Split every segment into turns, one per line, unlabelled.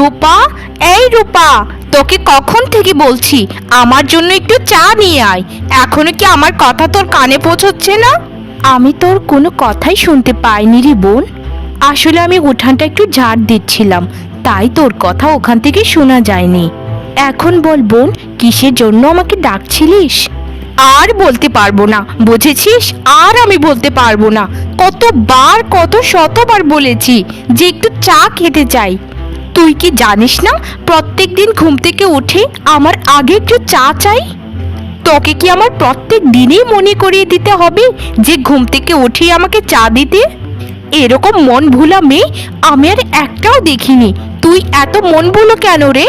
রূপা, এই রূপা, তোকে কখন থেকে বলছি আমার জন্য একটু চা নিয়ে আয়। এখনো কি আমার কথা তোর কানে পৌঁছচ্ছে না? আমি তোর কোনো কথাই শুনতে পাইনি রে বোন। আসলে আমি উঠানটা একটু ঝাড় দিচ্ছিলাম, তাই তোর কথা ওখান থেকে শোনা যায়নি। এখন বল বোন, কিসের জন্য আমাকে ডাকছিলিস? আর বলতে পারবো না, বুঝেছিস? আর আমি বলতে পারবো না। কতবার, কত শতবার বলেছি যে একটু চা খেতে চাই। তুই কি জানিস না প্রত্যেক দিন ঘুম থেকে উঠে আমার আগে একটু চা চাই? তোকে কি আমার প্রত্যেক দিনই মনে করিয়ে দিতে হবে যে ঘুম থেকে উঠে আমাকে চা দিতে? এরকম মন ভুলা মেয়ে আমি আর একটাও দেখিনি। তুই এত মন ভুলো কেন রে?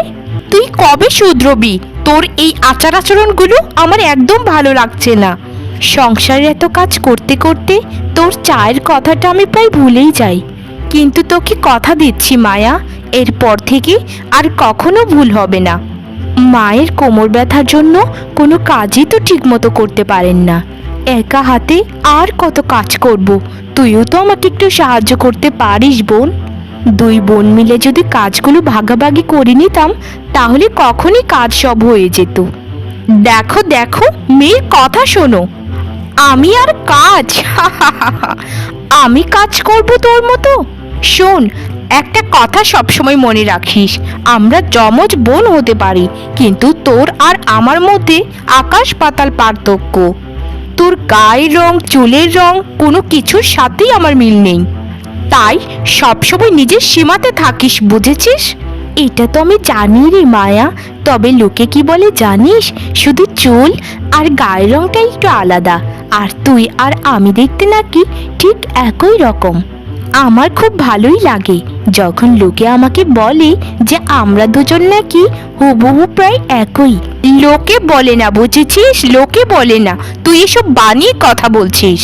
তুই কবে শুধরবি? তোর এই আচার আচরণগুলো আমার একদম ভালো লাগছে না। সংসারে এত কাজ করতে করতে তোর চায়ের কথাটা আমি প্রায় ভুলেই যাই। কিন্তু তোকে কথা দিচ্ছি মায়া, এরপর থেকে আর কখনো ভুল হবে না। মায়ের কোমর ব্যথার জন্য কোনো কাজই তো ঠিকমতো করতে পারেন না। একা হাতে আর কত কাজ করব? তুইও তো আমাকে একটু সাহায্য করতে পারিস বোন। দুই বোন মিলে যদি কাজগুলো ভাগাভাগি করে নিতাম তাহলে কখনই কাজ সব হয়ে যেত। দেখো দেখো, মেয়ের কথা শোনো। আমি আর কাজ আমি কাজ করব তোর মতো? শোন, একটা কথা সবসময় মনে রাখিস, আমরা যমজ বোন হতে পারি, কিন্তু তোর আর আমার মধ্যে আকাশ পাতাল পার্থক্য। তোর গায়ের রং, চুলের রং, কোনো কিছুর সাথেই আমার মিল নেই। তাই সবসময় নিজের সীমাতে থাকিস, বুঝেছিস? এটা তো আমি জানি রে মায়া, তবে লোকে কি বলে জানিস? শুধু চুল আর গায়ের রংটা একটু আলাদা, আর তুই আর আমি দেখতে নাকি ঠিক একই রকম। আমার খুব ভালোই লাগে যখন লোকে আমাকে বলে যে আমরা দুজন নাকি হুবহু প্রায় একই। লোকে বলে না, বুঝেছিস? লোকে বলে না, তুই এসব বানিয়ে কথা বলছিস।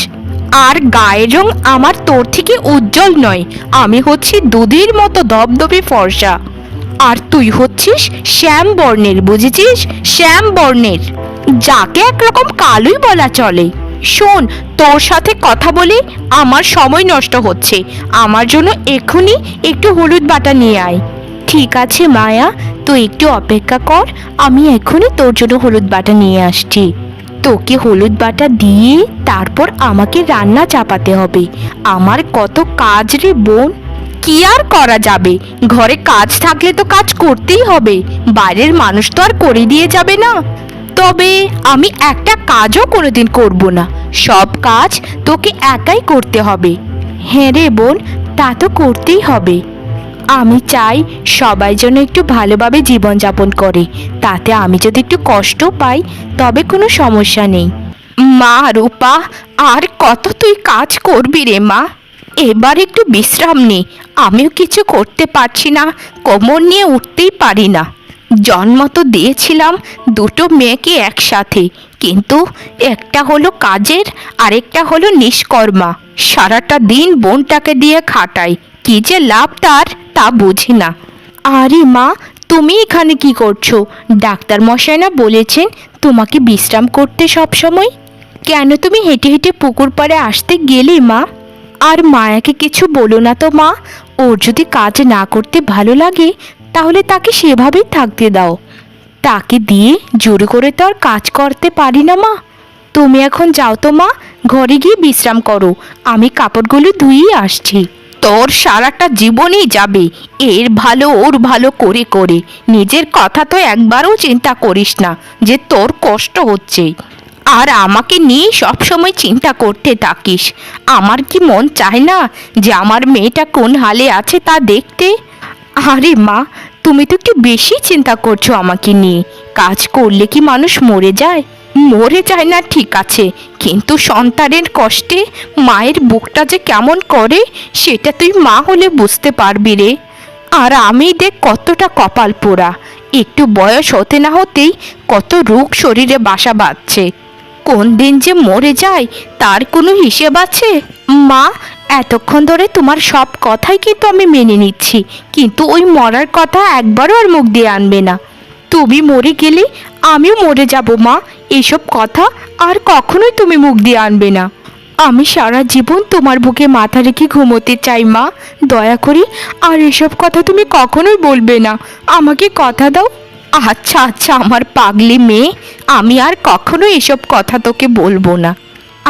আর গায়ের রং আমার তোর থেকে উজ্জ্বল নয়। আমি হচ্ছি দুধের মতো ধবধবে ফর্সা, আর তুই হচ্ছিস শ্যাম বর্ণের, বুঝেছিস? শ্যাম বর্ণের, যাকে একরকম কালোই বলা চলে। শোন, তোর সাথে কথা বলে আমার সময় নষ্ট হচ্ছে। আমার জন্য এক্ষুনি একটু হলুদ বাটা নিয়ে আয়। ঠিক আছে মায়া, তুই একটু অপেক্ষা কর, আমি এক্ষুনি তোর জন্য হলুদ বাটা নিয়ে আসছি। তোকে হলুদ বাটা দিয়ে তারপর আমাকে রান্না চাপাতে হবে। আমার কত কাজ রে বোন। কি আর করা যাবে, ঘরে কাজ থাকলে তো কাজ করতেই হবে, বাইরের মানুষ তো আর করে দিয়ে যাবে না। তবে আমি একটা কাজও কোনোদিন করব না, সব কাজ তোকে একাই করতে হবে। হ্যাঁ রে বোন, তা তো করতেই হবে। আমি চাই সবাই যেন একটু ভালোভাবে জীবনযাপন করে, তাতে আমি যদি একটু কষ্ট পাই তবে কোনো সমস্যা নেই। মা রূপা, আর কত তুই কাজ করবি রে মা? এবার একটু বিশ্রাম নে। আমিও কিছু করতে পারছি না, কোমর নিয়ে উঠতেই পারি না। জন্ম তো দিয়েছিলাম দুটো মেয়েকে একসাথে, কিন্তু একটা হলো কাজের, আরেকটা হলো নিষ্কর্মা। সারাটা দিন বোনটাকে দিয়ে খাটাই, কি যে লাভ তার তা বুঝি না। আরে মা, তুমি এখানে কি করছো? ডাক্তার মশাই না বলেছেন তোমাকে বিশ্রাম করতে সব সময়? কেন তুমি হেঁটে হেঁটে পুকুর পাড়ে আসতে গেলে মা? আর মায়াকে কিছু বলো না তো মা, ওর যদি কাজ না করতে ভালো লাগে তাহলে তাকে সেভাবেই থাকতে দাও। তাকে দিয়ে জোর করে তো আর কাজ করতে পারি না মা। তুমি এখন যাও তো মা, ঘরে গিয়ে বিশ্রাম করো, আমি কাপড়গুলো ধুয়ে আসছি। তোর সারাটা জীবনই যাবে এর ভালো ওর ভালো করে করে, নিজের কথা তো একবারও চিন্তা করিস না যে তোর কষ্ট হচ্ছে, আর আমাকে নিয়ে সবসময় চিন্তা করতে থাকিস। আমার কি মন চায় না যে আমার মেয়েটা কোন হালে আছে তা দেখতে? আরে মা, তুমি তো একটু বেশি চিন্তা করছো আমাকে নিয়ে। কাজ করলে কি মানুষ মরে যায়? মরে যায় না ঠিক আছে, কিন্তু সন্তানের কষ্টে মায়ের বুকটা যে কেমন করে সেটা তুই মা হলে বুঝতে পারবি রে। আর আমি দেখ কতটা কপাল পোড়া, একটু বয়স হতে না হতেই কত রোগ শরীরে বাসা বাঁধছে। কোন দিন যে মরে যায় তার কোনো হিসেব আছে? মা, এতক্ষণ ধরে তোমার সব কথাই কিন্তু আমি মেনে নিচ্ছি, কিন্তু ওই মরার কথা একবারও আর মুখ দিয়ে আনবে না। তুমি মরে গেলে আমিও মরে যাব মা, এসব কথা আর কখনোই তুমি মুখ দিয়ে আনবে না। আমি সারা জীবন তোমার বুকে মাথা রেখে ঘুমোতে চাই মা। দয়া করে আর এসব কথা তুমি কখনোই বলবে না, আমাকে কথা দাও। আচ্ছা আচ্ছা আমার পাগলি মেয়ে, আমি আর কখনো এসব কথা তোকে বলবো না।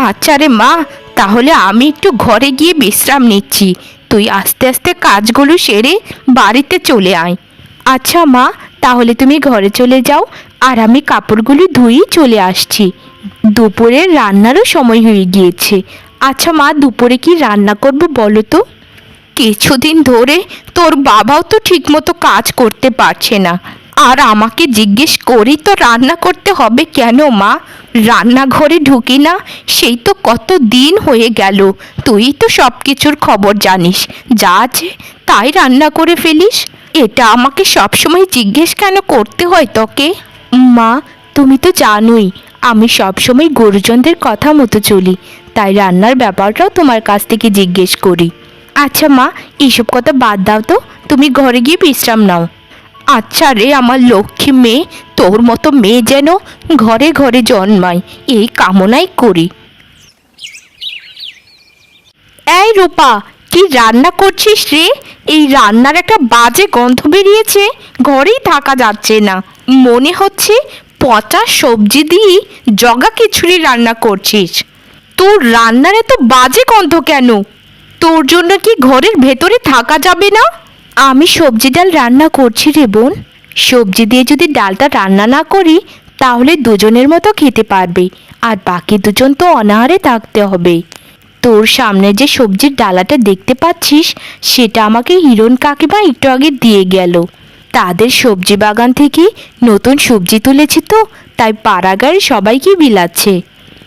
আচ্ছা রে মা, তাহলে আমি একটু ঘরে গিয়ে বিশ্রাম নিচ্ছি, তুই আস্তে আস্তে কাজগুলো সেরে বাড়িতে চলে আয়। আচ্ছা মা, তাহলে তুমি ঘরে চলে যাও, আর আমি কাপড়গুলো ধুয়ে চলে আসছি। দুপুরের রান্নারও সময় হয়ে গিয়েছে। আচ্ছা মা, দুপুরে কি রান্না করব বলো তো? কিছুদিন ধরে তোর বাবাও তো ঠিকমতো কাজ করতে পারছে না, আর আমাকে জিজ্ঞেস করি তো রান্না করতে হবে কেন মা? রান্নাঘরে ঢুকি না সেই তো কত দিন হয়ে গেল। তুই তো সব কিছুর খবর জানিস, যা আছে তাই রান্না করে ফেলিস। এটা আমাকে সবসময় জিজ্ঞেস কেন করতে হয় তোকে? মা, তুমি তো জানোই আমি সবসময় গুরুজনদের কথা মতো চলি, তাই রান্নার ব্যাপারটাও তোমার কাছ থেকে জিজ্ঞেস করি। আচ্ছা মা, এইসব কথা বাদ দাও তো, তুমি ঘরে গিয়ে বিশ্রাম নাও। আচ্ছা রে আমার লক্ষ্মী মেয়ে, তোর মতো মেয়ে যেন ঘরে ঘরে জন্মায় এই কামনাই করি। এই রূপা, কি রান্না করছিস রে? এই রান্নার একটা বাজে গন্ধ বেরিয়েছে, ঘরেই থাকা যাচ্ছে না। মনে হচ্ছে পচা সবজি দিয়ে জগা খিচুড়ি রান্না করছিস। তোর রান্নার এত বাজে গন্ধ কেন? তোর জন্য কি ঘরের ভেতরে থাকা যাবে না? আমি সবজি ডাল রান্না করছি রে বোন। সবজি দিয়ে যদি ডালটা রান্না না করি তাহলে দুজনের মতো খেতে পারবে, আর বাকি দুজন তো অনাহারে থাকতে হবে। তোর সামনে যে সবজির ডালাটা দেখতে পাচ্ছিস সেটা আমাকে হিরণ কাকিমা একটু আগে দিয়ে গেল। তাদের সবজি বাগান থেকে নতুন সবজি তুলেছি তো, তাই পাড়াগাঁয়ের সবাইকে বিলাচ্ছে।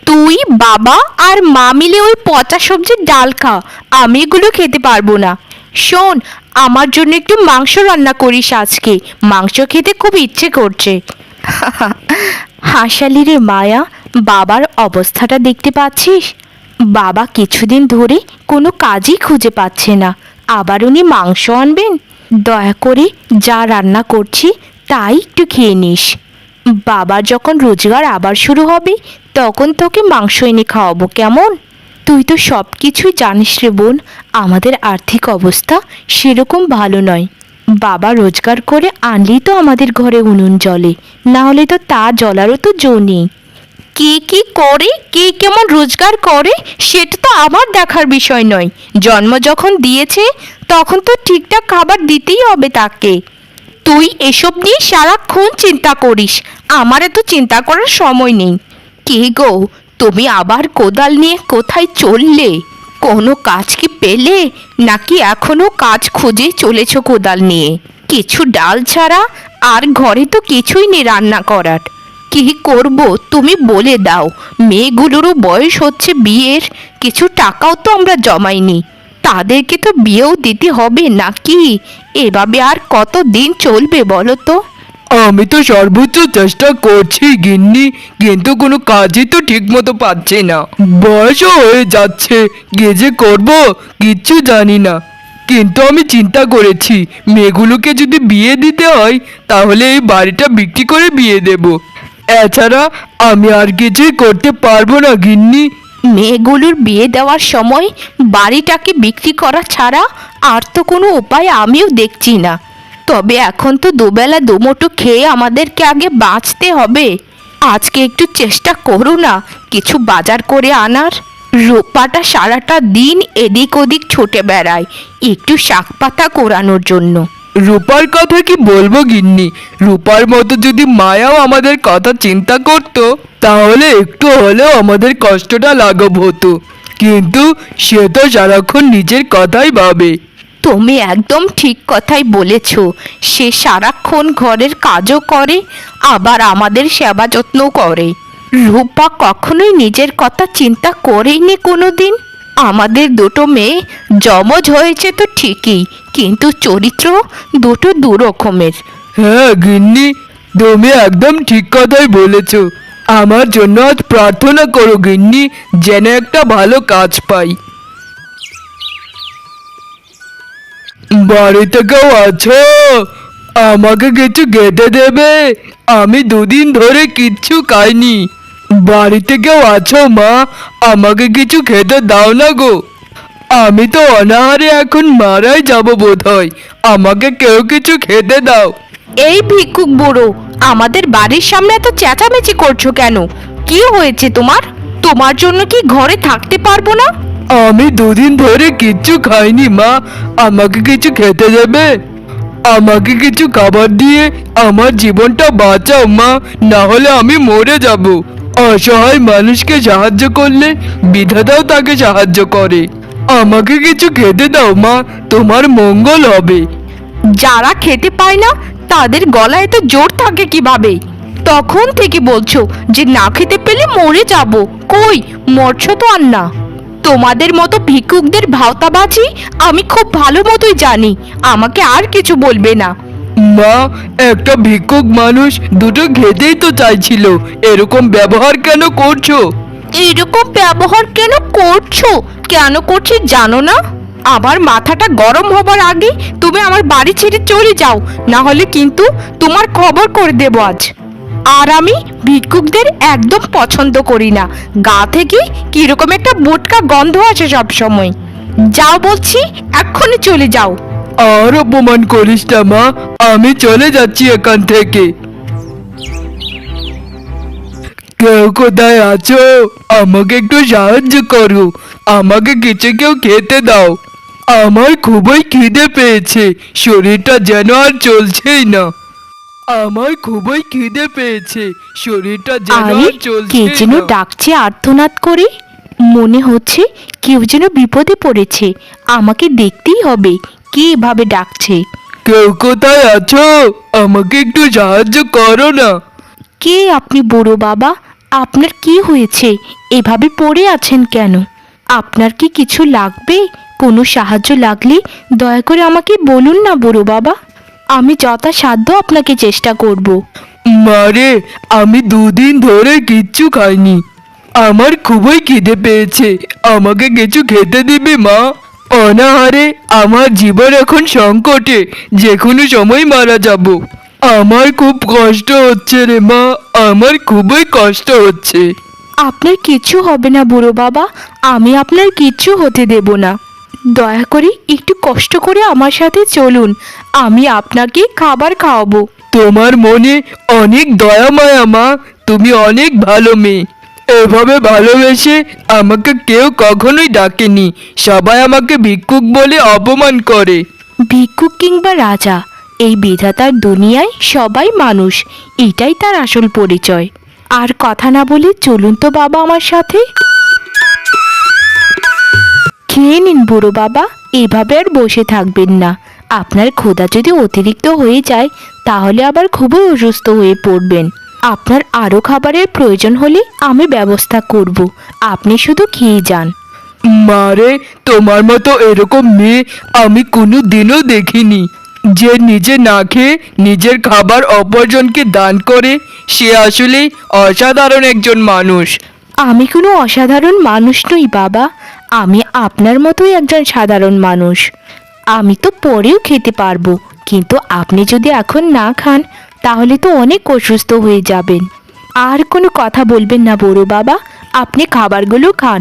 তুই বাবা আর মা মিলে ওই পচা সবজির ডাল খা, আমি এগুলো খেতে পারবো না। শোন, আমার জন্য একটু মাংস রান্না করিস আজকে, মাংস খেতে খুব ইচ্ছে করছে। হাসালি রে মায়া, বাবার অবস্থাটা দেখতে পাচ্ছিস? বাবা কিছুদিন ধরে কোনো কাজই খুঁজে পাচ্ছে না, আবার উনি মাংস আনবেন? দয়া করে যা রান্না করছি তাই একটু খেয়ে নিস। বাবার যখন রোজগার আবার শুরু হবে তখন তোকে মাংস এনে খাওয়াবো, কেমন? তুই তো সব কিছুই জানিস রে বোন, আমাদের আর্থিক অবস্থা সেরকম ভালো নয়। বাবা রোজগার করে আনলেই তো আমাদের ঘরে উনুন জ্বলে, না হলে তো তা জ্বলারও তো জো নেই। কে কি করে, কে কেমন রোজগার করে সেটা তো আমার দেখার বিষয় নয়। জন্ম যখন দিয়েছে তখন তো ঠিকঠাক খাবার দিতেই হবে তাকে। তুই এসব নিয়ে সারাক্ষণ চিন্তা করিস, আমার এত চিন্তা করার সময় নেই। কে গো, তুমি আবার কোদাল নিয়ে কোথায় চললে? কোনো কাজ কি পেলে, নাকি এখনো কাজ খুঁজে চলেছ কোদাল নিয়ে? কিছু ডাল ছাড়া আর ঘরে তো কিছুই নেই রান্না করার। কি করব তুমি বলে দাও, মেয়েগুলোরও বয়স হচ্ছে বিয়ের, কিছু টাকাও তো আমরা জমাইনি, তাদেরকে তো বিয়েও দিতে হবে নাকি? এভাবে আর কত দিন চলবে বলো তো?
আমি তো সর্বোচ্চ চেষ্টা করছি গিন্নি, কিন্তু কোনো কাজই তো ঠিক মতো পাচ্ছি না। বয়সও হয়ে যাচ্ছে, কি যে করবো কিচ্ছু জানি না। কিন্তু আমি চিন্তা করেছি মেয়েগুলোকে যদি বিয়ে দিতে হয় তাহলে এই বাড়িটা বিক্রি করে বিয়ে দেব। এছাড়া আমি আর কিছুই করতে পারবো না গিন্নি।
মেয়েগুলোর বিয়ে দেওয়ার সময় বাড়িটাকে বিক্রি করা ছাড়া আর তো কোনো উপায় আমিও দেখছি না। তবে এখন তো দুবেলা দুমুঠো খেয়ে আমাদেরকে আগে বাঁচতে হবে। আজকে একটু চেষ্টা করো না কিছু বাজার করে আনার। রূপাটা সারাটা দিন এদিক ওদিক ছুটে বেড়ায় একটু শাক পাতা কোরানোর জন্য।
রূপার কথা কি বলবো গিন্নি, রূপার মতো যদি মায়াও আমাদের কথা চিন্তা করতো তাহলে একটু হলেও আমাদের কষ্টটা লাঘব হতো, কিন্তু সে তো সারাক্ষণ নিজের কথাই ভাবে।
তুমি একদম ঠিক কথাই বলেছ, সে সারাক্ষণ ঘরের কাজও করে আবার আমাদের সেবা যত্নও করে। রূপা কখনোই নিজের কথা চিন্তা করেইনি কোনো দিন। আমাদের দুটো মেয়ে যমজ হয়েছে তো ঠিকই, কিন্তু চরিত্র দুটো দু রকমের।
হ্যাঁ গিন্নি, তুমি একদম ঠিক কথাই বলেছ। আমার জন্য আজ প্রার্থনা করো গিন্নি, যেন একটা ভালো কাজ পাই। বাড়িতে কেউ আছো? আমাকে কিছু খেতে দেবে, আমি দুদিন ধরে কিচ্ছু খাইনি। বাড়িতে কেউ আছো মা? আমাকে কিছু খেতে দাও না গো। আমি তো অনাহারে এখন মারাই যাব বোধহয়। আমাকে কেউ কিছু খেতে দাও।
এই ভিক্ষুক বুড়ো, আমাদের বাড়ির সামনে এত চেঁচামেচি করছো কেন? কি হয়েছে তোমার? তোমার জন্য কি ঘরে থাকতে পারবো না?
আমি দুদিন ধরে কিচ্ছু খাইনি মা, আমাকে কিছু খেতে দেবে? আমাকে কিছু খাবার দিয়ে আমার জীবনটা বাঁচাও মা, না হলে আমি মরে যাব। অসহায় মানুষকে সাহায্য করলে বিধাতাও তাকে সাহায্য করে। আমাকে কিছু খেতে দাও মা, তোমার মঙ্গল হবে।
যারা খেতে পায় না তাদের গলায় এত জোর থাকে কিভাবে? তখন থেকে বলছো যে না খেতে পেলে মরে যাব। কই, মরছো তো আর না। তোমাদের মতো ভিক্ষুকদের ভাওতাবাজি আমি খুব ভালো মতোই জানি। আমাকে আর কিছু বলবে না।
মা, একটা ভিক্ষুক মানুষ দুটো খেতেই তো চাইছিল, এরকম ব্যবহার কেন করছো?
এরকম ব্যবহার কেন করছো? কেন করছি জানো না? আমার মাথাটা গরম হবার আগে তুমি আমার বাড়ি ছেড়ে চলে যাও, না হলে কিন্তু তোমার খবর করে দেব আজ। আর আমি ভিক্ষুকদের একদম পছন্দ করি না। গা থেকে কিরকম একটা বোটকা গন্ধ আসে সব সময়। যাও বলছি, এক্ষুনি চলে যাও।
আর অপমান করিস না মা, আমি চলে যাচ্ছি এখান থেকে। কেউ কোথায় আছো? আমাকে একটু সাহায্য করো, আমাকে কিছু কেউ খেতে দাও। আমার খুবই খিদে পেয়েছে, শরীরটা যেন আর চলছেই না। আমার খুবই খিদে পেয়েছে, শরীরটা যেন
আরে,
আর
কে
চলছেই
যেন
না।
ডাকছে আর্তনাদ করে। মনে হচ্ছে কেউ যেন বিপদে পড়েছে। আমাকে দেখতেই হবে কে এভাবে ডাকছে।
কেউ কোথায় আছো? আমাকে একটু সাহায্য করো না।
কে আপনি বুড়ো বাবা? আপনার কি হয়েছে? এভাবে পড়ে আছেন কেন? আপনার কি কিছু লাগবে? কোনো সাহায্য লাগলে দয়া করে আমাকে বলুন না বুড়ো বাবা। আমি যথাসাধ্য আপনাকে চেষ্টা করব।
মারে, আমি দুদিন ধরে কিচ্ছু খাইনি, আমার খুবই খিদে পেয়েছে। আমাকে কিছু খেতে দিবি মা? অনাহারে আমার জীবন এখন সংকটে, যে কোনো সময় মারা যাব। আমার খুব কষ্ট হচ্ছে রে মা, আমার খুবই কষ্ট হচ্ছে।
আপনার কিচ্ছু হবে না বুড়ো বাবা, আমি আপনার কিচ্ছু হতে দেব না। দয়া করে একটু কষ্ট করে আমার সাথে চলুন, আমি আপনাকে খাবার খাওয়াবো।
তোমার মনে অনেক দয়া মায়া মা, তুমি অনেক ভালো মেয়ে। এভাবে ভালোবেসে আমাকে কেউ কখনোই ডাকেনি, সবাই আমাকে ভিক্ষুক বলে অপমান করে।
ভিক্ষুক কিংবা রাজা, এই বিধাতার দুনিয়ায় সবাই মানুষ, এটাই তার আসল পরিচয়। আর কথা না বলে চলুন তো বাবা আমার সাথে। খেয়ে নিন বুড়ো বাবা, এভাবে আর বসে থাকবেন না। আপনার ক্ষুধা যদি অতিরিক্ত হয়ে যায় তাহলে আবার খুবই অসুস্থ হয়ে পড়বেন। আপনার আরও খাবারের প্রয়োজন হলে আমি ব্যবস্থা করব, আপনি শুধু খেয়ে যান।
মারে, তোমার মতো এরকম মেয়ে আমি কোনো দিনও দেখিনি, যে নিজে না খেয়ে নিজের খাবার অপরজনকে দান করে। সে আসলেই অসাধারণ একজন মানুষ।
আমি কোনো অসাধারণ মানুষ নই বাবা, আমি আপনার মতোই একজন সাধারণ মানুষ। আমি তো পরেও খেতে পারবো, কিন্তু আপনি যদি এখন না খান তাহলে তো অনেক অসুস্থ হয়ে যাবেন। আর কোনো কথা বলবেন না বড় বাবা, আপনি খাবারগুলো খান।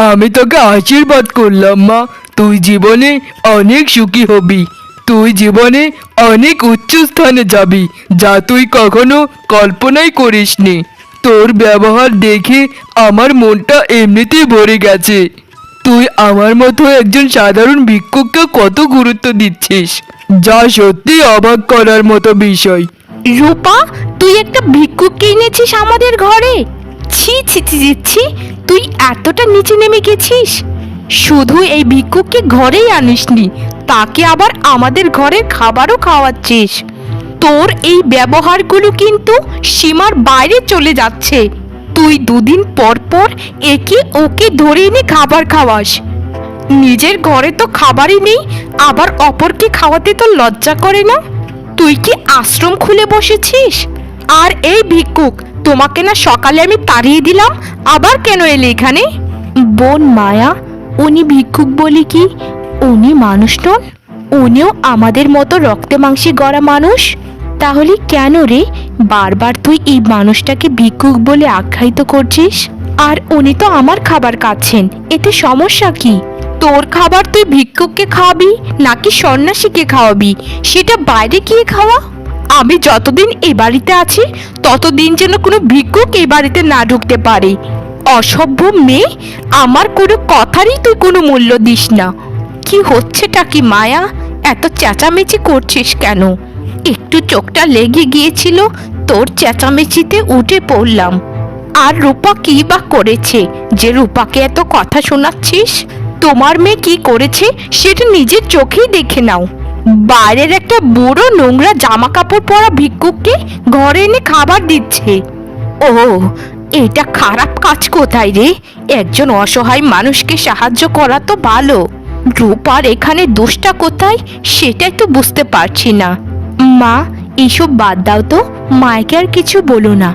আমি তোকে আশীর্বাদ করলাম মা, তুই জীবনে অনেক সুখী হবি। তুই জীবনে অনেক উচ্চ স্থানে যাবি, যা তুই কখনো কল্পনাই করিসনি। তোর ব্যবহার দেখে আমার মনটা এমনিতেই ভরে গেছে। তুই আমার মতো একজন সাধারণ ভিক্ষুককে কত গুরুত্ব দিচ্ছিস, যা সত্যি অবাক করার মতো বিষয়।
রূপা, তুই একটা ভিক্ষুক কিনেছিস আমাদের ঘরে? ছি ছি ছি ছি ছি, তুই এতটা নিচে নেমে গেছিস। শুধু এই ভিক্ষুককে ঘরেই আনিসনি, তাকে আবার আমাদের ঘরের খাবারও খাওয়াচ্ছিস। তোর এই ব্যবহারগুলো কিন্তু সীমার বাইরে চলে যাচ্ছে। তুই দুদিন পর পর একে ওকে ধরে এনে খাবার খাওয়াস। নিজের ঘরে তো খাবারই নেই, আবার অপরকে খাওয়াতে তো লজ্জা করে না? তুই কি আশ্রম খুলে বসেছিস? আর এই ভিক্ষুক, তোমাকে না সকালে আমি তাড়িয়ে দিলাম, আবার কেন এলে এখানে? বোন মায়া, উনি ভিক্ষুক বলি কি উনি মানুষ নন? উনিও আমাদের মতো রক্তে মাংসে গড়া মানুষ। তাহলে কেন রে, বারবার তুই এই মানুষটাকে ভিক্ষুক বলে আখ্যায়িত করছিস, আর উনি তো আমার খাবার খাচ্ছেন, এতে সমস্যা কি? তোর খাবার তুই ভিক্ষুককে খাওয়াবি নাকি সন্ন্যাসীকে খাওয়াবি সেটা বাইরে গিয়ে খাওয়া। আমি যতদিন এ বাড়িতে আছি ততদিন যেন কোনো ভিক্ষুক এই বাড়িতে না ঢুকতে পারে। অসভ্য মেয়ে, আমার কোনো কথারই তুই কোনো মূল্য দিস না। কি হচ্ছেটা কি মায়া, এত চেঁচামেচি করছিস কেন? একটু চোখটা লেগে গিয়েছিল, তোর চেঁচামেচিতে উঠে পড়লাম। আর রূপা কি বা করেছে যে রূপাকে এত কথা শোনাচ্ছিস? তোমার মেয়ে কি করেছে সেটা নিজের চোখেই দেখে নাও। বাইরের একটা বুড়ো নোংরা জামা কাপড় পরা ভিক্ষুককে ঘরে এনে খাবার দিচ্ছে। ও, এটা খারাপ কাজ কোথায় রে? একজন অসহায় মানুষকে সাহায্য করা তো ভালো। রূপার এখানে দোষটা কোথায় সেটাই তো বুঝতে পারছি না। মা, এইসব বাদ দাও তো, মাকে আর কিছু বলো না।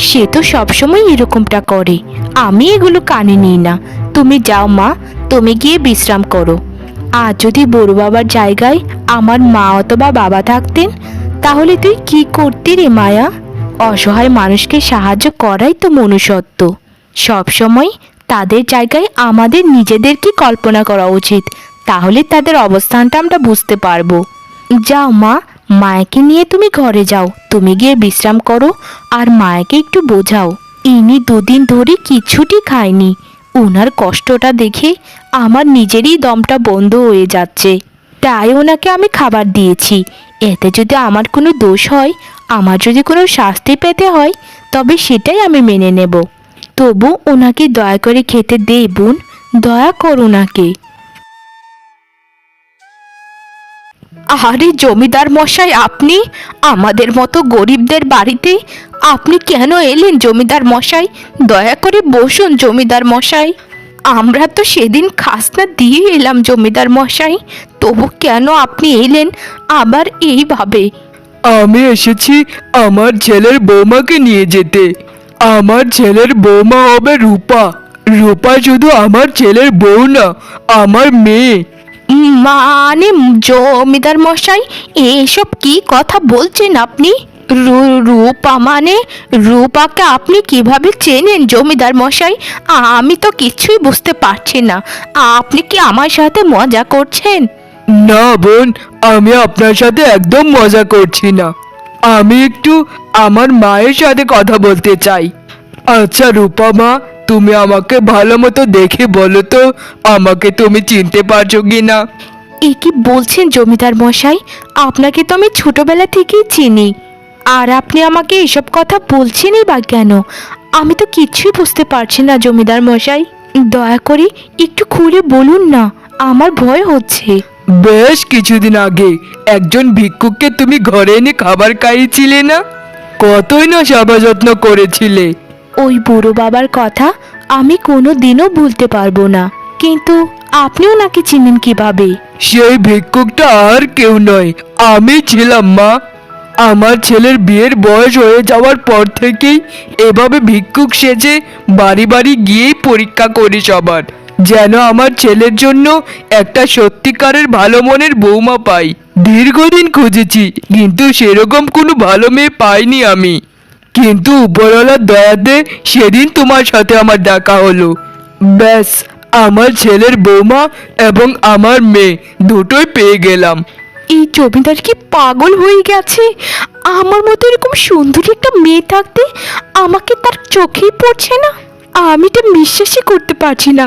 সে তো সবসময় এরকমটা করে, আমি এগুলো কানে নিই না। তুমি যাও মা, তুমি গিয়ে বিশ্রাম করো। আর যদি বড় বাবার জায়গায় আমার মা অথবা বাবা থাকতেন তাহলে তুই কি করতি রে মায়া? অসহায় মানুষকে সাহায্য করাই তো মনুষ্যত্ব। সবসময় তাদের জায়গায় আমাদের নিজেদেরকে কল্পনা করা উচিত, তাহলে তাদের অবস্থানটা আমরা বুঝতে পারবো। যাও মা, মায়াকে নিয়ে তুমি ঘরে যাও, তুমি গিয়ে বিশ্রাম করো। আর মায়াকে একটু বোঝাও, ইনি দুদিন ধরে কিছুটি খায়নি। ওনার কষ্টটা দেখে আমার নিজেরই দমটা বন্ধ হয়ে যাচ্ছে, তাই ওনাকে আমি খাবার দিয়েছি। এতে যদি আমার কোনো দোষ হয়, আমার যদি কোনো শাস্তি পেতে হয়, তবে সেটাই আমি মেনে নেব। তবু ওনাকে দয়া করে খেতে দে বোন, দয়া কর ওনাকে। আরে জমিদার মশাই, আপনি আমাদের মতো গরিবদের বাড়িতে আপনি কেন এলেন জমিদার মশাই? দয়া করে বসুন জমিদার মশাই। আমরা তো সেদিন খাজনা দিয়ে এলাম জমিদার মশাই, তবু কেন আপনি এলেন আবার এইভাবে?
আমি এসেছি আমার ছেলের বৌমাকে নিয়ে যেতে। আমার ছেলের বৌমা হবে রূপা। রূপা শুধু আমার ছেলের বউ না, আমার মেয়ে।
মানে জমিদার মশাই, এসব কি কথা বলছেন আপনি? রূপা মানে? রূপাকে আপনি কিভাবে চেনেন জমিদার মশাই? আমি তো কিছুই বুঝতে পারছি না। আপনি কি আমার সাথে মজা করছেন?
না বোন, আমি আপনার সাথে একদম মজা করছি না। আমি একটু আমার মায়ের সাথে কথা বলতে চাই। আচ্ছা রূপা মা, তুমি আমাকে ভালো মতো দেখে বলো তো, আমাকে তুমি চিনতে পারছো কি না?
এ কি বলছেন জমিদার মশাই? আপনাকে তো আমি ছোটবেলা থেকেই চিনি, আর আপনি আমাকে এসব কথা বলছেনই বা কেন? আমি তো কিছুই বুঝতে পারছি না জমিদার মশাই। দয়া করে একটু খুলে বলুন না, আমার ভয় হচ্ছে।
বেশ কিছুদিন আগে একজন ভিক্ষুককে তুমি ঘরে এনে খাবার খাইয়েছিলে না? কতই না সেবা যত্ন করেছিলে।
ওই বুড়ো বাবার কথা আমি কোনো দিনও ভুলতে পারবো না, কিন্তু আপনিও নাকি চিনেন কিভাবে?
সেই ভিক্ষুকটা আর কেউ নয়, আমি ছিলাম মা। আমার ছেলের বিয়ের বয়স হয়ে যাওয়ার পর থেকেই এভাবে ভিক্ষুক সেজে বাড়ি বাড়ি গিয়েই পরীক্ষা করি সবার, যেন আমার ছেলের জন্য একটা সত্যিকারের ভালো মনের বৌমা পাই। দীর্ঘদিন খুঁজেছি, কিন্তু সেরকম কোনো ভালো মেয়ে পাইনি আমি। কিন্তু উপরওয়ালার দয়াতে সেদিন তোমার সাথে আমার দেখা হলো। ব্যাস, আমার ছেলের বৌমা এবং আমার মেয়ে দুটোই পেয়ে গেলাম।
এই জমিদার কি পাগল হয়ে গেছে? আমার মতো এরকম সুন্দরী একটা মেয়ে থাকতে আমাকে তার চোখেই পড়ছে না। আমি এটা বিশ্বাসই করতে পারছি না।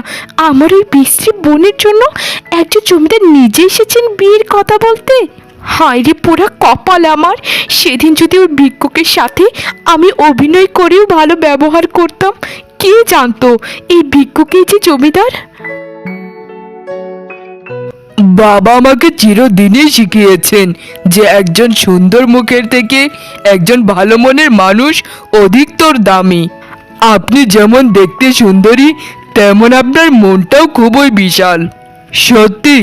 আমার ওই বিশ্রী বোনের জন্য একজন জমিদার নিজে এসেছেন বিয়ের কথা বলতে। হায় রে পোড়া কপাল আমার! সেদিন যদি ওই ভিক্ষুকের সাথে আমি অভিনয় করেও ভালো ব্যবহার করতাম, কে জানতো এই ভিক্ষুকই যে জমিদার।
বাবা আমাকে চিরদিনই শিখিয়েছেন যে একজন সুন্দর মুখের থেকে একজন ভালো মনের মানুষ অধিকতর দামি। আপনি যেমন দেখতে সুন্দরী, তেমন আপনার মনটাও খুবই বিশাল। সত্যি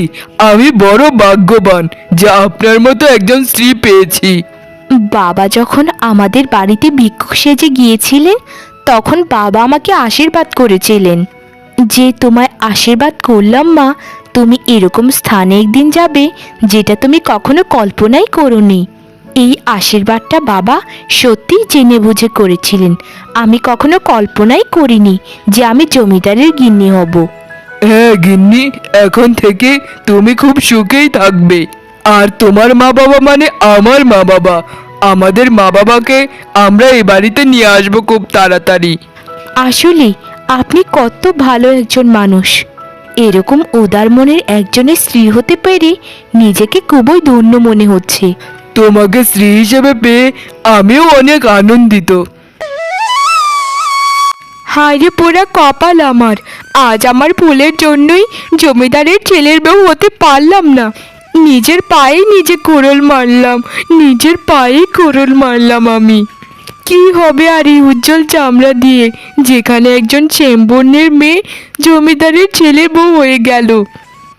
আমি বড় ভাগ্যবান যে আপনার মতো একজন স্ত্রী পেয়েছি।
বাবা যখন আমাদের বাড়িতে ভিক্ষুক সেজে গিয়েছিলেন, তখন বাবা আমাকে আশীর্বাদ করেছিলেন যে তোমায় আশীর্বাদ করলাম মা, তুমি এরকম স্থানে একদিন যাবে যেটা তুমি কখনো কল্পনাই করোনি। এই আশীর্বাদটা বাবা সত্যিই জেনে বুঝে করেছিলেন। আমি কখনো কল্পনাই করিনি যে আমি জমিদারের গিন্নি হব।
হ্যাঁ গিন্নি, এখন থেকে তুমি খুব সুখেই থাকবে। আর তোমার মা বাবা মানে আমার মা বাবা। আমাদের মা বাবাকে আমরা এই বাড়িতে নিয়ে আসবো খুব তাড়াতাড়ি।
আসলে আপনি কত ভালো একজন মানুষ। এরকম উদার মনের একজনের স্ত্রী হতে পেরে নিজেকে খুবই ধন্য মনে হচ্ছে।
তোমাকে স্ত্রী হিসেবে পেয়ে আমিও অনেক আনন্দিত।
হায়রে পোড়া কপাল আমার, আজ আমার ভুলের জন্যই জমিদারের ছেলের বউ হতে পারলাম না। নিজের পায়ে নিজে কোড়ল মারলাম, নিজের পায়ে কোড়ল মারলাম আমি। কি হবে আর এই উজ্জ্বল চামড়া দিয়ে, যেখানে একজন চেম্বর্ণের মেয়ে জমিদারের ছেলে বউ হয়ে গেল।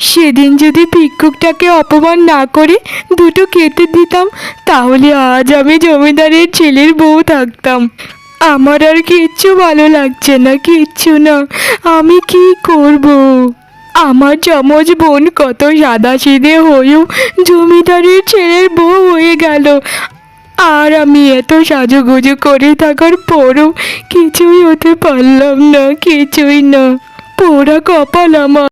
সেদিন যদি ভিক্ষুকটাকে অপমান না করে দুটো খেতে দিতাম, তাহলে আজ আমি জমিদারের ছেলের বউ থাকতাম। আমার আর কিচ্ছু ভালো লাগছে না, কিচ্ছু না। আমি কি করব? আমার যমজ বোন কত সাদাসিধে হয়েও জমিদারের ছেলের বউ হয়ে গেল, আর আমি এত সাজুগুজু করে থাকার পরও কিছুই হতে পারলাম না, কিছুই না। পোড়া কপাল আমার।